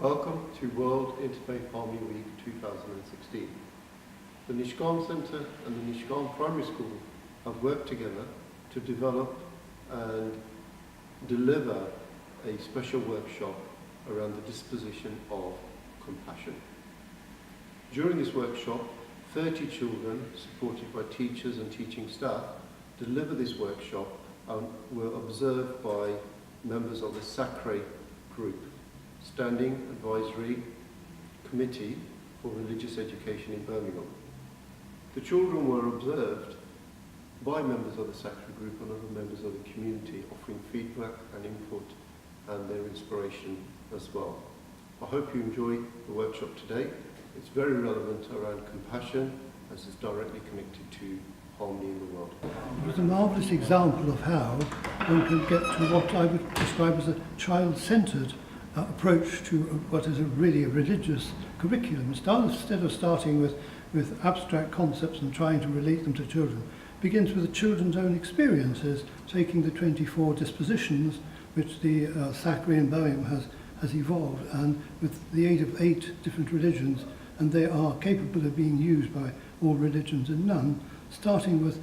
Welcome to World Interfaith Harmony Week 2016. The Nishkan Centre and the Nishkan Primary School have worked together to develop and deliver a special workshop around the disposition of compassion. During this workshop, 30 children, supported by teachers and teaching staff, deliver this workshop and were observed by members of the SACRE group, Standing Advisory Committee for Religious Education in Birmingham. The children were observed by members of the SACRE group and other members of the community, offering feedback and input and their inspiration as well. I hope you enjoy the workshop today. It's very relevant around compassion as it's directly connected to harmony in the world. It was a marvellous example of how one can get to what I would describe as a child-centred approach to what is really a religious curriculum. Instead of starting with abstract concepts and trying to relate them to children, begins with the children's own experiences, taking the 24 dispositions which the SACRE in Birmingham has evolved, and with the aid of 8 different religions, and they are capable of being used by all religions and none, starting with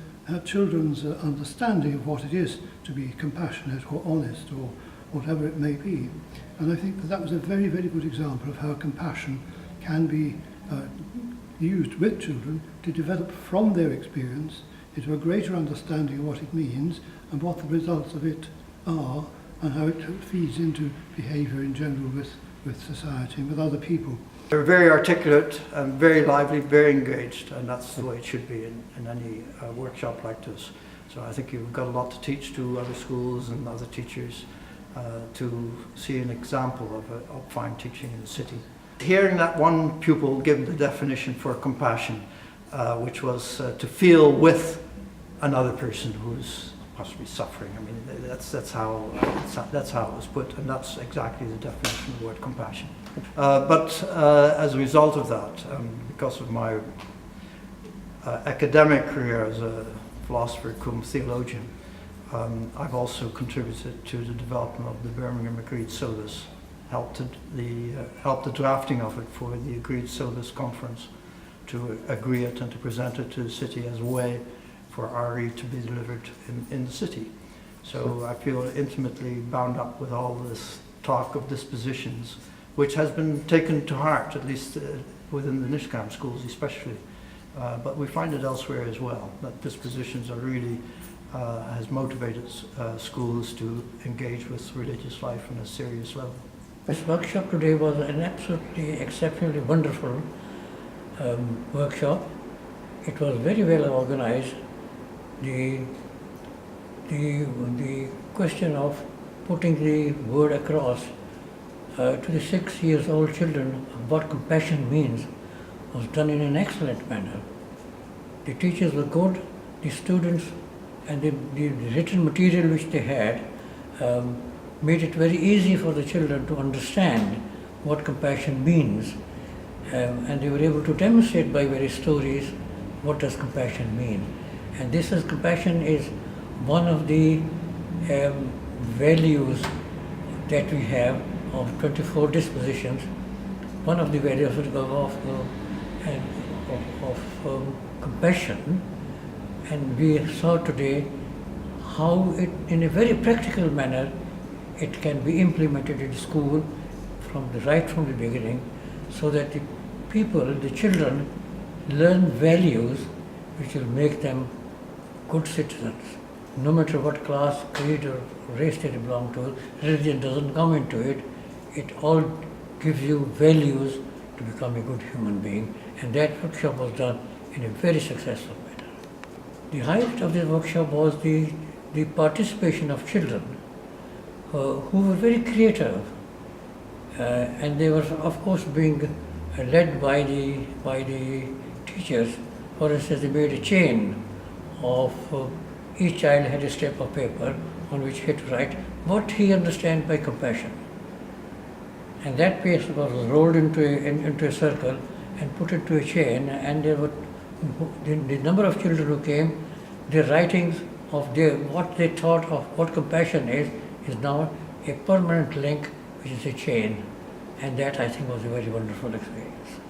children's understanding of what it is to be compassionate or honest or whatever it may be. And I think that was a very, very good example of how compassion can be used with children to develop from their experience into a greater understanding of what it means and what the results of it are and how it feeds into behaviour in general with society and with other people. They're very articulate and very lively, very engaged, and that's the way it should be in any workshop like this. So I think you've got a lot to teach to other schools and other teachers to see an example of fine teaching in the city. Hearing that one pupil give the definition for compassion, which was to feel with another person who's possibly suffering. I mean, that's how it was put, and that's exactly the definition of the word compassion. But as a result of that, because of my academic career as a philosopher cum theologian, I've also contributed to the development of the Birmingham Agreed Syllabus, helped the drafting of it for the Agreed Syllabus Conference, to agree it and to present it to the city as a way for RE to be delivered in the city. So I feel intimately bound up with all this talk of dispositions, which has been taken to heart, at least within the Nishkan schools especially. But we find it elsewhere as well, that dispositions are really has motivated schools to engage with religious life on a serious level. This workshop today was an absolutely exceptionally wonderful workshop. It was very well organized. The question of putting the word across to the 6 years old children of what compassion means was done in an excellent manner. The teachers were good, the students and the written material which they had made it very easy for the children to understand what compassion means, and they were able to demonstrate by various stories what does compassion mean. And compassion is one of the values that we have of 24 dispositions, one of the values of compassion. And we saw today how it, in a very practical manner, it can be implemented in school right from the beginning, so that the people, the children, learn values which will make them good citizens. No matter what class, creed or race they belong to, religion doesn't come into it. It all gives you values to become a good human being, and that workshop was done in a very successful manner. The highlight of this workshop was the participation of children who were very creative, and they were of course being led by the teachers. For instance, they made a chain of each child had a strip of paper on which he had to write what he understands by compassion, and that paper was rolled into a circle and put into a chain, and there were the number of children who came, their writings of what they thought of what compassion is now a permanent link, which is a chain. And that I think was a very wonderful experience.